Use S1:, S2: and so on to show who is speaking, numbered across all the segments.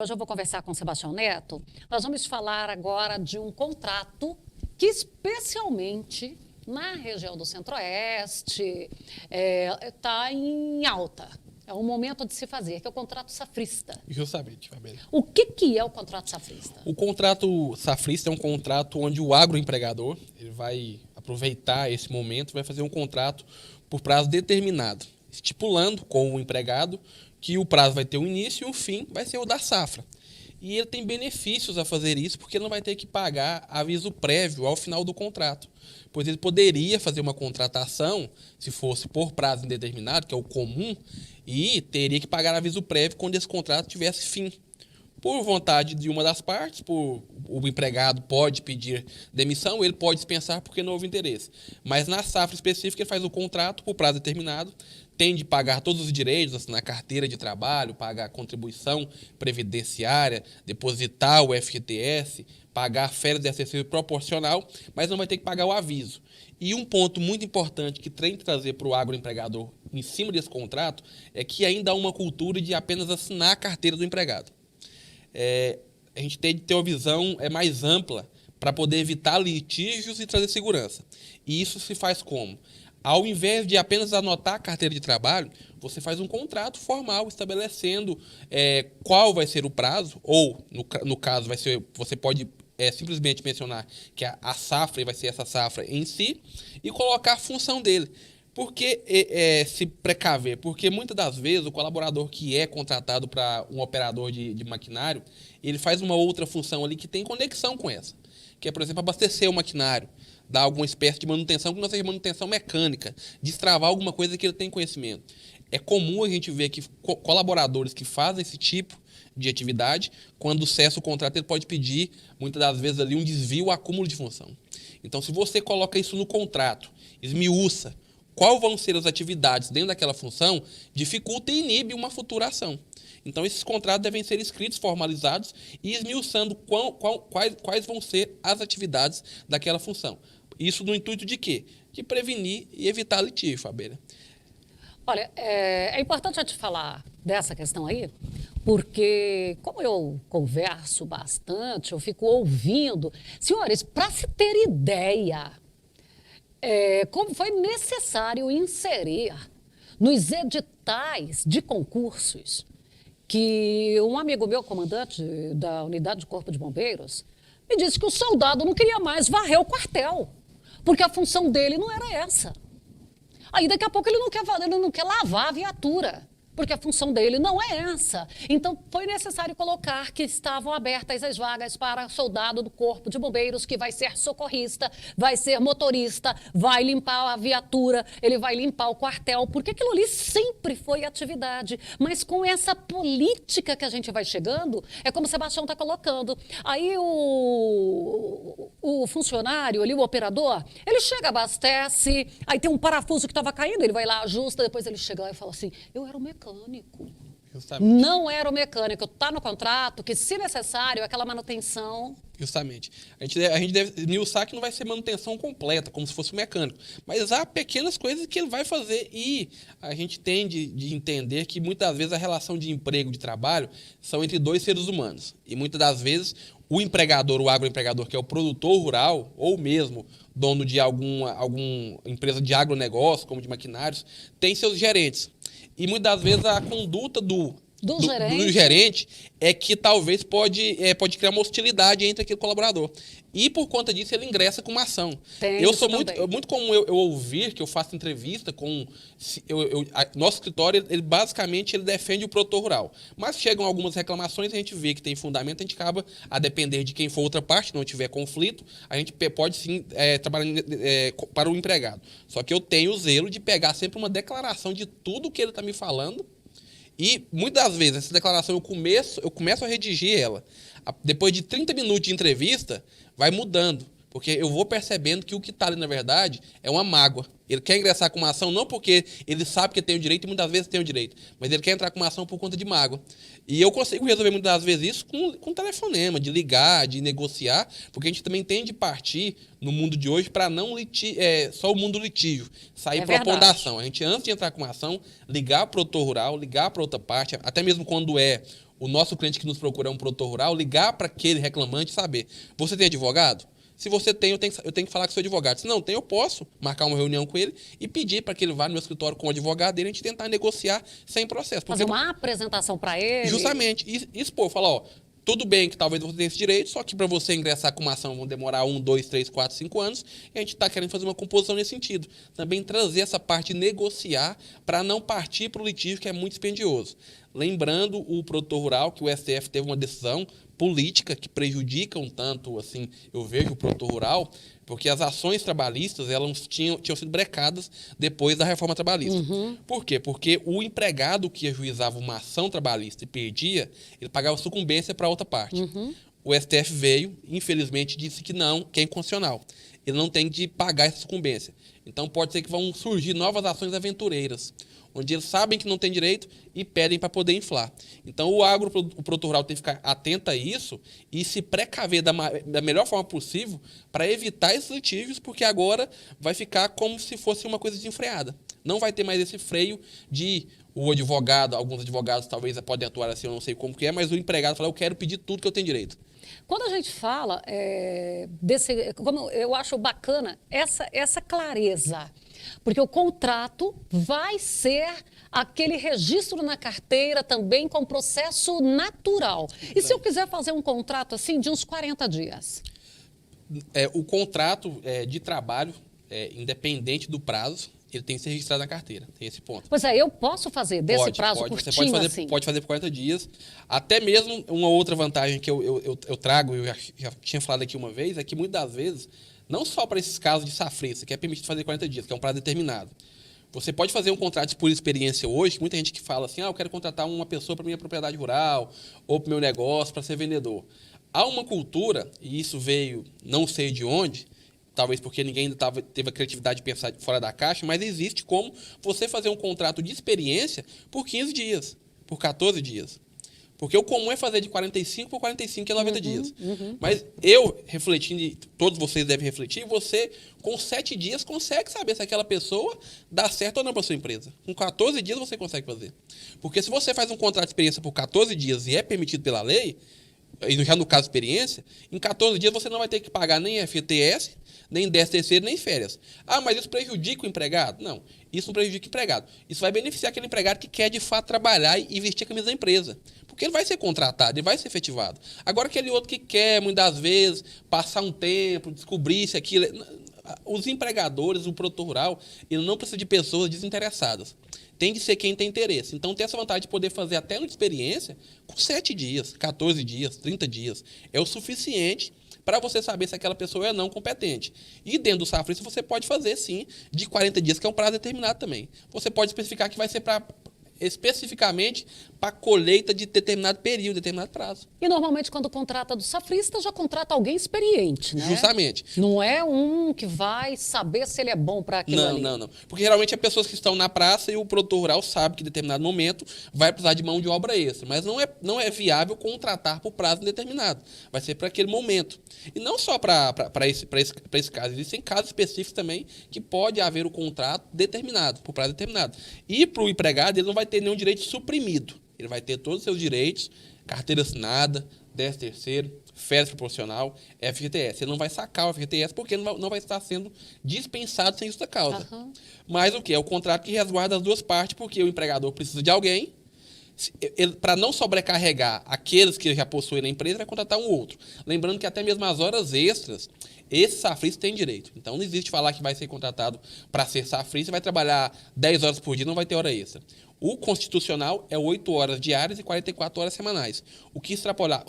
S1: Hoje eu vou conversar com o Sebastião Neto. Nós vamos falar agora de um contrato que, especialmente na região do Centro-Oeste, está em alta. É um momento de se fazer, que é o contrato safrista.
S2: Justamente, Fabíola.
S1: O que é o contrato safrista?
S2: O contrato safrista é um contrato onde o agroempregador ele vai aproveitar esse momento, vai fazer um contrato por prazo determinado, estipulando com o empregado que o prazo vai ter um início e o fim vai ser o da safra. E ele tem benefícios a fazer isso porque ele não vai ter que pagar aviso prévio ao final do contrato. Pois ele poderia fazer uma contratação, se fosse por prazo indeterminado, que é o comum, e teria que pagar aviso prévio quando esse contrato tivesse fim. Por vontade de uma das partes, o empregado pode pedir demissão, ele pode dispensar porque não houve interesse. Mas na safra específica, ele faz o contrato por prazo determinado, tem de pagar todos os direitos, assinar carteira de trabalho, pagar a contribuição previdenciária, depositar o FGTS, pagar férias de exercício proporcional, mas não vai ter que pagar o aviso. E um ponto muito importante que tem que trazer para o agroempregador em cima desse contrato é que ainda há uma cultura de apenas assinar a carteira do empregado. A gente tem de ter uma visão mais ampla para poder evitar litígios e trazer segurança. E isso se faz como? Ao invés de apenas anotar a carteira de trabalho, você faz um contrato formal estabelecendo qual vai ser o prazo, ou, no caso, você pode simplesmente mencionar que a safra vai ser essa safra em si e colocar a função dele. Por que se precaver? Porque muitas das vezes o colaborador que é contratado para um operador de maquinário, ele faz uma outra função ali que tem conexão com essa. Que é, por exemplo, abastecer o maquinário, dar alguma espécie de manutenção, que não seja manutenção mecânica, destravar alguma coisa que ele tem conhecimento. É comum a gente ver que colaboradores que fazem esse tipo de atividade, quando cessa o contrato, ele pode pedir, muitas das vezes, ali um desvio ou acúmulo de função. Então, se você coloca isso no contrato, esmiuça quais vão ser as atividades dentro daquela função, dificulta e inibe uma futura ação. Então, esses contratos devem ser escritos, formalizados e esmiuçando quais vão ser as atividades daquela função. Isso no intuito de quê? De prevenir e evitar litígio, Fabíola.
S1: Olha, é importante eu te falar dessa questão aí, porque como eu converso bastante, eu fico ouvindo. Senhores, para se ter ideia, como foi necessário inserir nos editais de concursos que um amigo meu, comandante da unidade de Corpo de Bombeiros, me disse que o soldado não queria mais varrer o quartel, porque a função dele não era essa. Aí daqui a pouco ele não quer lavar a viatura, porque a função dele não é essa. Então, foi necessário colocar que estavam abertas as vagas para soldado do Corpo de Bombeiros, que vai ser socorrista, vai ser motorista, vai limpar a viatura, ele vai limpar o quartel, porque aquilo ali sempre foi atividade. Mas com essa política que a gente vai chegando, é como o Sebastião está colocando. Aí o funcionário ali, o operador, ele chega, abastece, aí tem um parafuso que estava caindo, ele vai lá, ajusta, depois ele chega lá e fala assim, eu era o mecânico.
S2: Justamente.
S1: Não era o mecânico, está no contrato que, se necessário, aquela manutenção.
S2: Justamente. A gente deve esmiuçar que não vai ser manutenção completa, como se fosse um mecânico. Mas há pequenas coisas que ele vai fazer e a gente tem de entender que muitas vezes a relação de emprego, de trabalho, são entre dois seres humanos. E muitas das vezes o empregador, o agroempregador, que é o produtor rural, ou mesmo dono de alguma empresa de agronegócio, como de maquinários, tem seus gerentes. E muitas das vezes a conduta do gerente é que talvez pode criar uma hostilidade entre aquele colaborador. E por conta disso ele ingressa com uma ação. Eu sou muito comum eu ouvir que eu faço entrevista com nosso escritório, ele basicamente defende o produtor rural. Mas chegam algumas reclamações, a gente vê que tem fundamento, a gente acaba, a depender de quem for outra parte, não tiver conflito, a gente pode sim trabalhar para o empregado. Só que eu tenho o zelo de pegar sempre uma declaração de tudo que ele está me falando. E, muitas das vezes, essa declaração eu começo a redigir ela. Depois de 30 minutos de entrevista, vai mudando. Porque eu vou percebendo que o que está ali, na verdade, é uma mágoa. Ele quer ingressar com uma ação não porque ele sabe que tem o direito, e muitas vezes tem o direito, mas ele quer entrar com uma ação por conta de mágoa. E eu consigo resolver muitas das vezes isso com telefonema, de ligar, de negociar, porque a gente também tem de partir, no mundo de hoje, para não só o mundo litígio, sair propondo ação. A gente, antes de entrar com uma ação, ligar para o produtor rural, ligar para outra parte, até mesmo quando é o nosso cliente que nos procura é um produtor rural, ligar para aquele reclamante e saber, você tem advogado? Se você tem, eu tenho que falar com o seu advogado. Se não tem, eu posso marcar uma reunião com ele e pedir para que ele vá no meu escritório com o advogado dele e a gente tentar negociar sem processo.
S1: Fazer uma apresentação para ele.
S2: Justamente. E expor, falar, ó, tudo bem que talvez você tenha esse direito, só que para você ingressar com uma ação vão demorar 1, 2, 3, 4, 5 anos, e a gente está querendo fazer uma composição nesse sentido. Também trazer essa parte de negociar para não partir para o litígio, que é muito dispendioso. Lembrando o produtor rural que o STF teve uma decisão política que prejudica um tanto, assim, eu vejo o produtor rural, porque as ações trabalhistas elas tinham sido brecadas depois da reforma trabalhista. Por quê? Porque o empregado que ajuizava uma ação trabalhista e perdia, ele pagava sucumbência para outra parte. O STF veio, infelizmente, disse que não, que é inconstitucional. Ele não tem de pagar essa sucumbência. Então pode ser que vão surgir novas ações aventureiras, onde eles sabem que não tem direito e pedem para poder inflar. Então, o produtor rural tem que ficar atento a isso e se precaver da melhor forma possível para evitar esses litígios, porque agora vai ficar como se fosse uma coisa desenfreada. Não vai ter mais esse freio de o advogado, alguns advogados talvez podem atuar assim, eu não sei como que é, mas o empregado fala, eu quero pedir tudo que eu tenho direito.
S1: Quando a gente fala como eu acho bacana essa clareza, porque o contrato vai ser aquele registro na carteira também com processo natural. E se eu quiser fazer um contrato assim de uns 40 dias?
S2: O contrato de trabalho, independente do prazo, ele tem que ser registrado na carteira. Tem esse ponto.
S1: Pois é, eu posso fazer desse prazo curtinho
S2: você
S1: assim?
S2: Pode fazer por 40 dias. Até mesmo uma outra vantagem que eu trago, eu já tinha falado aqui uma vez, é que muitas das vezes, não só para esses casos de safrista, que é permitido fazer 40 dias, que é um prazo determinado. Você pode fazer um contrato por experiência hoje, muita gente que fala assim, eu quero contratar uma pessoa para minha propriedade rural, ou para o meu negócio, para ser vendedor. Há uma cultura, e isso veio não sei de onde, talvez porque ninguém ainda teve a criatividade de pensar fora da caixa, mas existe como você fazer um contrato de experiência por 15 dias, por 14 dias. Porque o comum é fazer de 45 por 45, que é 90 dias. Mas eu, refletindo, e todos vocês devem refletir, você, com 7 dias, consegue saber se aquela pessoa dá certo ou não para sua empresa. Com 14 dias, você consegue fazer. Porque se você faz um contrato de experiência por 14 dias e é permitido pela lei, e já no caso de experiência, em 14 dias você não vai ter que pagar nem FGTS, nem 13º, nem férias. Ah, mas isso prejudica o empregado? Não, isso não prejudica o empregado. Isso vai beneficiar aquele empregado que quer, de fato, trabalhar e vestir a camisa da empresa. Porque ele vai ser contratado, ele vai ser efetivado. Agora, aquele outro que quer, muitas vezes, passar um tempo, descobrir se aquilo... Os empregadores, o produtor rural, ele não precisa de pessoas desinteressadas. Tem de ser quem tem interesse. Então, tem essa vantagem de poder fazer até uma experiência com 7 dias, 14 dias, 30 dias. É o suficiente para você saber se aquela pessoa é não competente. E dentro do safrista, você pode fazer, sim, de 40 dias, que é um prazo determinado também. Você pode especificar que vai ser especificamente para colheita de determinado período, determinado prazo.
S1: E normalmente quando contrata do safrista, já contrata alguém experiente, né?
S2: Justamente.
S1: Não é um que vai saber se ele é bom para aquilo ali.
S2: Não. Porque geralmente é pessoas que estão na praça e o produtor rural sabe que em determinado momento vai precisar de mão de obra extra. Mas não é viável contratar por prazo indeterminado. Vai ser para aquele momento. E não só para esse caso. Existem casos específicos também que pode haver o contrato determinado, por prazo determinado. E para o empregado, ele não vai ter nenhum direito suprimido. Ele vai ter todos os seus direitos, carteira assinada, 13º, férias proporcional, FGTS. Ele não vai sacar o FGTS porque não vai estar sendo dispensado sem justa causa. Mas o que? É o contrato que resguarda as duas partes, porque o empregador precisa de alguém, para não sobrecarregar aqueles que já possuem na empresa, vai contratar um outro. Lembrando que até mesmo as horas extras, esse safrista tem direito. Então não existe falar que vai ser contratado para ser safrista, vai trabalhar 10 horas por dia, não vai ter hora extra. O constitucional é 8 horas diárias e 44 horas semanais. O que extrapolar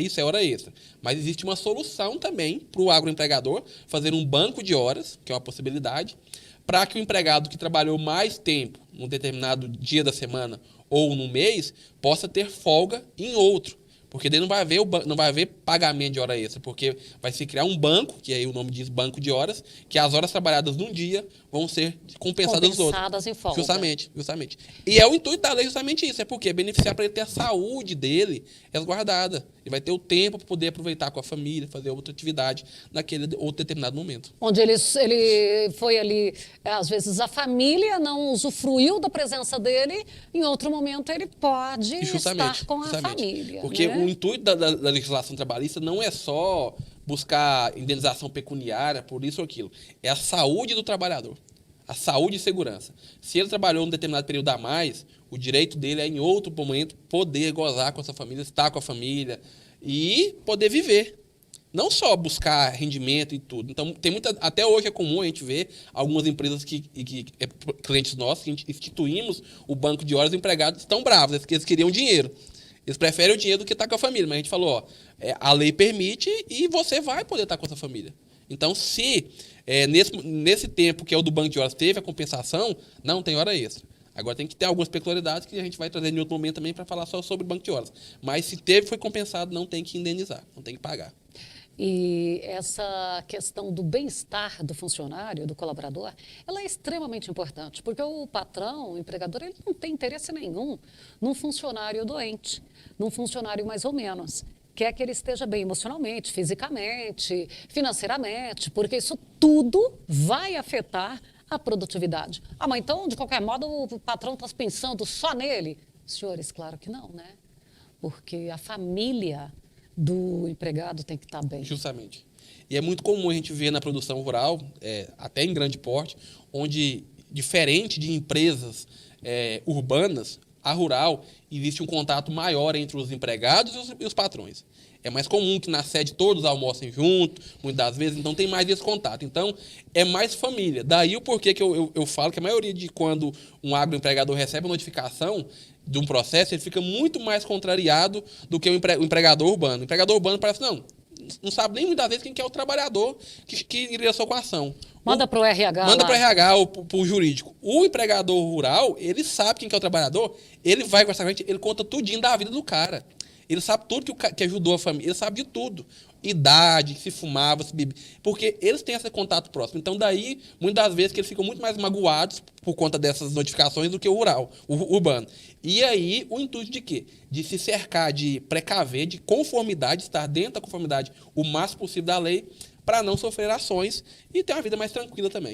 S2: isso é hora extra. Mas existe uma solução também para o agroempregador fazer um banco de horas, que é uma possibilidade, para que o empregado que trabalhou mais tempo num determinado dia da semana ou no mês possa ter folga em outro. Porque daí não vai haver pagamento de hora extra, porque vai se criar um banco, que aí o nome diz banco de horas, que as horas trabalhadas num dia vão ser compensadas nos outros.
S1: Compensadas em folga.
S2: Justamente. E é o intuito da lei justamente isso, é porque beneficiar para ele ter a saúde dele resguardada. Ele vai ter o tempo para poder aproveitar com a família, fazer outra atividade naquele outro determinado momento.
S1: Onde ele foi ali, às vezes a família não usufruiu da presença dele, em outro momento ele pode estar com a família.
S2: Porque
S1: né?
S2: o intuito da legislação trabalhista não é só buscar indenização pecuniária por isso ou aquilo. É a saúde do trabalhador. A saúde e segurança. Se ele trabalhou um determinado período a mais, o direito dele é, em outro momento, poder gozar com essa família, estar com a família e poder viver. Não só buscar rendimento e tudo. Então, até hoje é comum a gente ver algumas empresas clientes nossos, que a gente instituímos o banco de horas, os empregados estão bravos, eles queriam dinheiro. Eles preferem o dinheiro do que estar com a família. Mas a gente falou, ó, a lei permite e você vai poder estar com a sua família. Então, se nesse tempo que é o do banco de horas teve a compensação, não tem hora extra. Agora tem que ter algumas peculiaridades que a gente vai trazer em outro momento também para falar só sobre o banco de horas. Mas se foi compensado, não tem que indenizar, não tem que pagar.
S1: E essa questão do bem-estar do funcionário, do colaborador, ela é extremamente importante, porque o patrão, o empregador, ele não tem interesse nenhum num funcionário doente, num funcionário mais ou menos. Quer que ele esteja bem emocionalmente, fisicamente, financeiramente, porque isso tudo vai afetar a produtividade. Ah, mas então, de qualquer modo, o patrão está pensando só nele? Senhores, claro que não, né? Porque a família do empregado tem que estar bem.
S2: Justamente. E é muito comum a gente ver na produção rural, até em grande porte, onde, diferente de empresas urbanas, a rural existe um contato maior entre os empregados e os patrões. É mais comum que na sede todos almocem junto, muitas das vezes, então tem mais esse contato. Então, é mais família. Daí o porquê que eu falo que a maioria de quando um agroempregador recebe a notificação de um processo, ele fica muito mais contrariado do que o empregador urbano. O empregador urbano parece, não sabe nem muitas vezes quem que é o trabalhador que ingressou com a ação.
S1: Manda para o RH.
S2: Manda para o RH ou para o jurídico. O empregador rural, ele sabe quem que é o trabalhador, ele vai conversar com a gente, ele conta tudinho da vida do cara. Ele sabe tudo que ajudou a família, ele sabe de tudo. Idade, se fumava, se bebia. Porque eles têm esse contato próximo. Então, daí, muitas das vezes, que eles ficam muito mais magoados por conta dessas notificações do que o rural, o urbano. E aí, o intuito de quê? De se cercar, de precaver, de conformidade, estar dentro da conformidade o máximo possível da lei, para não sofrer ações e ter uma vida mais tranquila também.